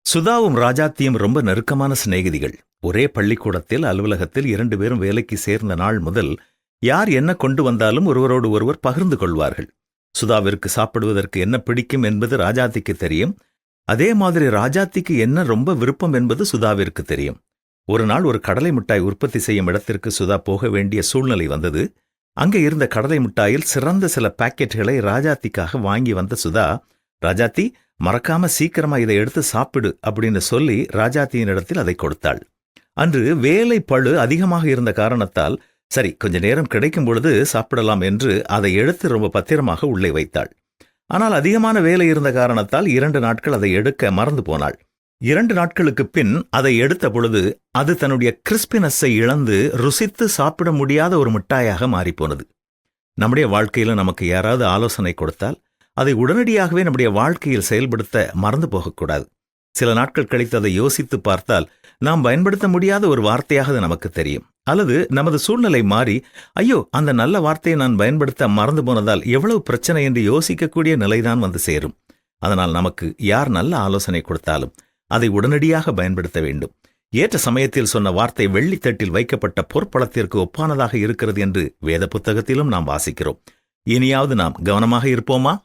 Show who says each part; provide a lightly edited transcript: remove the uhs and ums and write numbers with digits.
Speaker 1: சுதாவும் ராஜாத்தியும் ரொம்ப நெருக்கமான சிநேகிதிகள். ஒரே பள்ளிக்கூடத்தில், அலுவலகத்தில் 2 பேரும் வேலைக்கு சேர்ந்த நாள் முதல் யார் என்ன கொண்டு வந்தாலும் ஒருவரோடு ஒருவர் பகிர்ந்து கொள்வார்கள். சுதாவிற்கு சாப்பிடுவதற்கு என்ன பிடிக்கும் என்பது ராஜாத்திக்கு தெரியும். அதே மாதிரி ராஜாத்திக்கு என்ன ரொம்ப விருப்பம் என்பது சுதாவிற்கு தெரியும். ஒரு நாள் ஒரு கடலை மிட்டாய் உற்பத்தி செய்யும் இடத்திற்கு சுதா போக வேண்டிய சூழ்நிலை வந்தது. அங்கே இருந்த கடலை மிட்டாயில் சிறந்த சில பாக்கெட்டுகளை ராஜாத்திக்காக வாங்கி வந்த சுதா, ராஜாத்தி, மறக்காம சீக்கிரமா இதை எடுத்து சாப்பிடு அப்படின்னு சொல்லி ராஜாத்தியின் இடத்தில் அதை கொடுத்தாள். அன்று வேலை பளு அதிகமாக இருந்த காரணத்தால், சரி கொஞ்ச நேரம் கிடைக்கும் பொழுது சாப்பிடலாம் என்று அதை எடுத்து ரொம்ப பத்திரமாக உள்ளே வைத்தாள். ஆனால் அதிகமான வேலை இருந்த காரணத்தால் 2 நாட்கள் அதை எடுக்க மறந்து போனாள். 2 நாட்களுக்கு பின் அதை எடுத்த பொழுது அது தன்னுடைய கிறிஸ்பினஸை இழந்து ருசித்து சாப்பிட முடியாத ஒரு மிட்டாயாக மாறிப்போனது. நம்முடைய வாழ்க்கையில நமக்கு யாராவது ஆலோசனை கொடுத்தால் அதை உடனடியாகவே நம்முடைய வாழ்க்கையில் செயல்படுத்த மறந்து போகக்கூடாது. சில நாட்கள் கழித்து அதை யோசித்து பார்த்தால் நாம் பயன்படுத்த முடியாத ஒரு வார்த்தையாக அது நமக்கு தெரியும். அல்லது நமது சூழ்நிலை மாறி, ஐயோ அந்த நல்ல வார்த்தையை நான் பயன்படுத்த மறந்து போனதால் எவ்வளவு பிரச்சனை என்று யோசிக்கக்கூடிய நிலைதான் வந்து சேரும். அதனால் நமக்கு யார் நல்ல ஆலோசனை கொடுத்தாலும் அதை உடனடியாக பயன்படுத்த வேண்டும். ஏற்ற சமயத்தில் சொன்ன வார்த்தை வெள்ளித்தட்டில் வைக்கப்பட்ட பொற்பளத்திற்கு ஒப்பானதாக இருக்கிறது என்று வேத புத்தகத்திலும் நாம் வாசிக்கிறோம். இனியாவது நாம் கவனமாக இருப்போமா?